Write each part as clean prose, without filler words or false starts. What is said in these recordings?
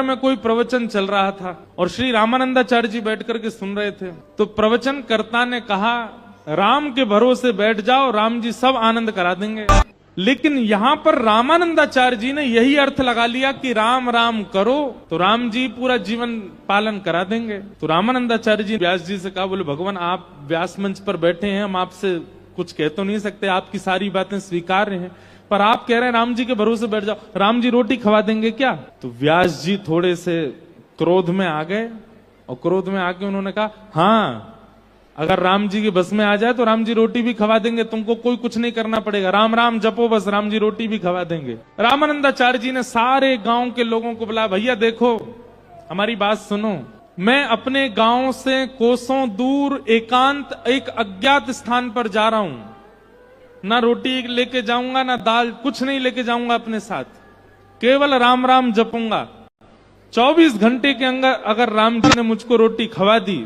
में कोई प्रवचन चल रहा था और श्री रामानंदाचार्य जी बैठ करके सुन रहे थे। तो प्रवचनकर्ता ने कहा, राम के भरोसे बैठ जाओ, राम जी सब आनंद करा देंगे। लेकिन यहां पर रामानंदाचार्य जी ने यही अर्थ लगा लिया कि राम राम करो तो राम जी पूरा जीवन पालन करा देंगे। तो रामानंदाचार्य जी व्यास जी से कहा, बोले भगवान आप व्यास मंच पर बैठे हैं, हम आपसे कुछ कह तो नहीं सकते, आपकी सारी बातें स्वीकार्य हैं, पर आप कह रहे हैं राम जी के भरोसे बैठ जाओ, राम जी रोटी खवा देंगे क्या? तो व्यास जी थोड़े से क्रोध में आ गए और क्रोध में आके उन्होंने कहा, हाँ अगर राम जी के बस में आ जाए तो राम जी रोटी भी खवा देंगे, तुमको कोई कुछ नहीं करना पड़ेगा, राम राम जपो बस, राम जी रोटी भी खवा देंगे। रामानंदाचार्य जी ने सारे गांव के लोगों को बुलाया, भैया देखो हमारी बात सुनो, मैं अपने गांव से कोसों दूर एकांत एक अज्ञात स्थान पर जा रहा हूं, ना रोटी लेके जाऊंगा ना दाल, कुछ नहीं लेके जाऊंगा अपने साथ, केवल राम राम जपूंगा। 24 घंटे के अंदर अगर राम जी ने मुझको रोटी खवा दी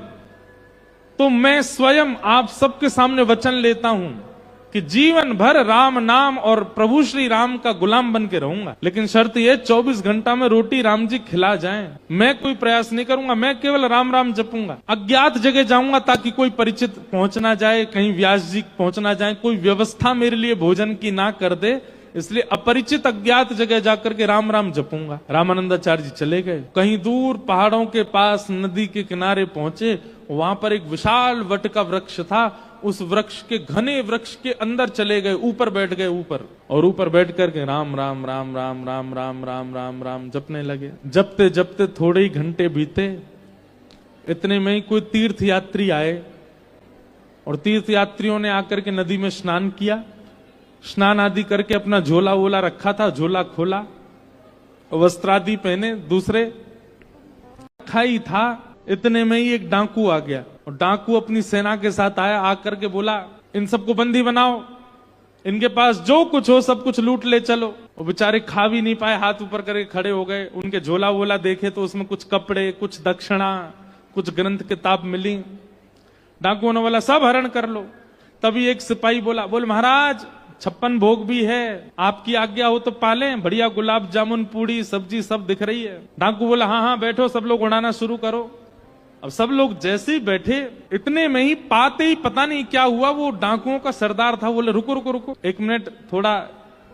तो मैं स्वयं आप सबके सामने वचन लेता हूं कि जीवन भर राम नाम और प्रभु श्री राम का गुलाम बन के रहूंगा। लेकिन शर्त यह 24 घंटा में रोटी राम जी खिला जाएं, मैं कोई प्रयास नहीं करूंगा, मैं केवल राम राम जपूंगा। अज्ञात जगह जाऊंगा ताकि कोई परिचित पहुंच ना जाए, कहीं व्यास जी पहुंच ना जाए, कोई व्यवस्था मेरे लिए भोजन की ना कर दे, इसलिए अपरिचित अज्ञात जगह जाकर के राम राम जपूंगा। रामानंदाचार्य जी चले गए, कहीं दूर पहाड़ों के पास नदी के किनारे पहुंचे, वहां पर एक विशाल वट का वृक्ष था, उस वृक्ष के घने वृक्ष के अंदर चले गए, ऊपर बैठ गए ऊपर, और ऊपर बैठ करके राम राम राम राम राम राम राम राम राम जपने लगे। जपते जपते थोड़े ही घंटे बीते, इतने में ही कोई तीर्थ यात्री आए और तीर्थ यात्रियों ने आकर के नदी में स्नान किया। स्नान आदि करके अपना झोला वोला रखा था, झोला खोला, वस्त्रादि पहने, दूसरे खाई था। इतने में ही एक डाकू आ गया और डाकू अपनी सेना के साथ आया, आकर के बोला, इन सबको बंदी बनाओ, इनके पास जो कुछ हो सब कुछ लूट ले चलो। वो बेचारे खा भी नहीं पाए, हाथ ऊपर करके खड़े हो गए। उनके झोला वोला देखे तो उसमें कुछ कपड़े, कुछ दक्षिणा, कुछ ग्रंथ किताब मिली। डाकुओं ने बोला सब हरण कर लो। तभी एक सिपाही बोला, बोल महाराज 56 भोग भी है, आपकी आज्ञा हो तो पालें, बढ़िया गुलाब जामुन पूड़ी सब्जी सब दिख रही है। डाकू बोला, हाँ हाँ बैठो, सब लोग उड़ाना शुरू करो। अब सब लोग जैसे ही बैठे, इतने में ही पाते ही पता नहीं क्या हुआ, वो डाकुओं का सरदार था, बोले रुको रुको रुको, एक मिनट थोड़ा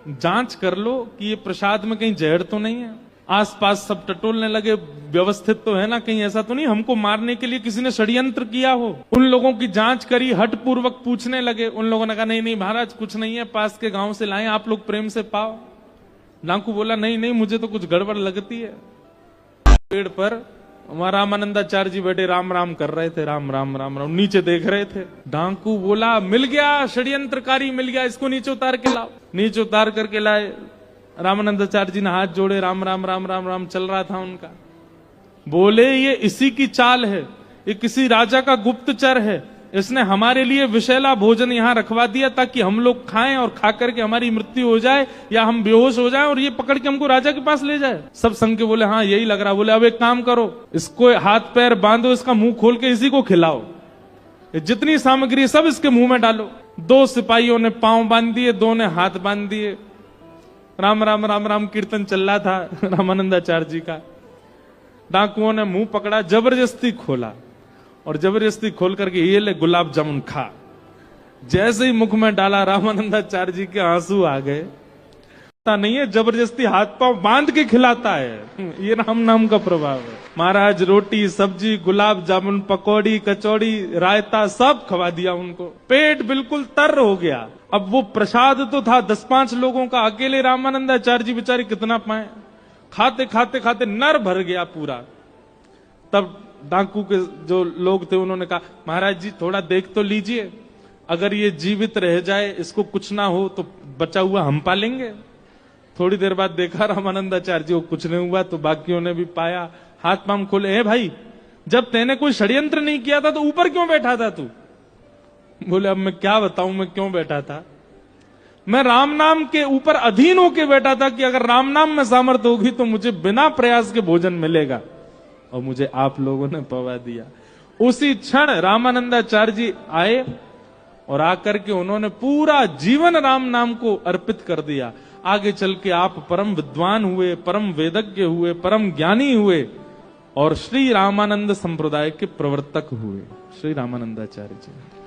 जांच कर लो कि ये प्रसाद में कहीं जहर तो नहीं है। आसपास सब टटोलने लगे, व्यवस्थित तो है ना, कहीं ऐसा तो नहीं हमको मारने के लिए किसी ने षड्यंत्र किया हो। उन लोगों की जांच करी, हट पूर्वक पूछने लगे। उन लोगों ने कहा नहीं नहीं महाराज कुछ नहीं है, पास के गांव से लाए, आप लोग प्रेम से पाओ। डाकू बोला नहीं नहीं मुझे तो कुछ गड़बड़ लगती है। पेड़ पर वहां रामानंदाचार्य जी बैठे राम राम कर रहे थे, राम राम राम राम नीचे देख रहे थे। डाकू बोला मिल गया, षड्यंत्रकारी मिल गया, इसको नीचे उतार के लाओ। नीचे उतार करके लाए। रामानंदाचार्य जी ने हाथ जोड़े, राम राम राम राम राम चल रहा था उनका। बोले ये इसी की चाल है, ये किसी राजा का गुप्तचर है, इसने हमारे लिए विषैला भोजन यहाँ रखवा दिया ताकि हम लोग खाएं और खा करके हमारी मृत्यु हो जाए या हम बेहोश हो जाएं और ये पकड़ के हमको राजा के पास ले जाए। सब संग के बोले हाँ यही लग रहा। बोले अब एक काम करो, इसको हाथ पैर बांधो, इसका मुंह खोल के इसी को खिलाओ, जितनी सामग्री सब इसके मुंह में डालो। 2 सिपाहियों ने पांव बांध दिए, 2 ने हाथ बांध दिए। राम राम राम राम कीर्तन चल रहा था रामानंदाचार्य जी का। डाकुओं ने मुंह पकड़ा, जबरदस्ती खोला और जबरदस्ती खोल करके ये ले गुलाब जामुन खा। जैसे ही मुख में डाला रामानंदाचार्य जी के आंसू आ गए। पता नहीं है जबरदस्ती हाथ पांव बांध के खिलाता है, ये राम नाम का प्रभाव है। महाराज रोटी सब्जी गुलाब जामुन पकौड़ी कचौड़ी रायता सब खवा दिया उनको। पेट बिल्कुल तर हो गया। अब वो प्रसाद तो था 10-5 लोगों का, अकेले रामानंदाचार्य जी बेचारे कितना पाए। खाते खाते खाते नर भर गया पूरा। तब डाकू के जो लोग थे उन्होंने कहा महाराज जी थोड़ा देख तो लीजिए, अगर ये जीवित रह जाए, इसको कुछ ना हो तो बचा हुआ हम पालेंगे। थोड़ी देर बाद देखा रामानंदाचार्य जी को कुछ नहीं हुआ, तो बाकियों ने भी पाया। हाथ पांव खोले, हे भाई जब तेने कोई षड्यंत्र नहीं किया था तो ऊपर क्यों बैठा था तू? बोले अब मैं क्या बताऊं मैं क्यों बैठा था। मैं राम नाम के ऊपर अधीन होके बैठा था कि अगर राम नाम में सामर्थ्य होगी तो मुझे बिना प्रयास के भोजन मिलेगा, और मुझे आप लोगों ने पवा दिया। उसी क्षण रामानंदाचार्य जी आए और आकर के उन्होंने पूरा जीवन राम नाम को अर्पित कर दिया। आगे चल के आप परम विद्वान हुए, परम वेदज्ञ हुए, परम ज्ञानी हुए और श्री रामानंद संप्रदाय के प्रवर्तक हुए, श्री रामानंदाचार्य जी।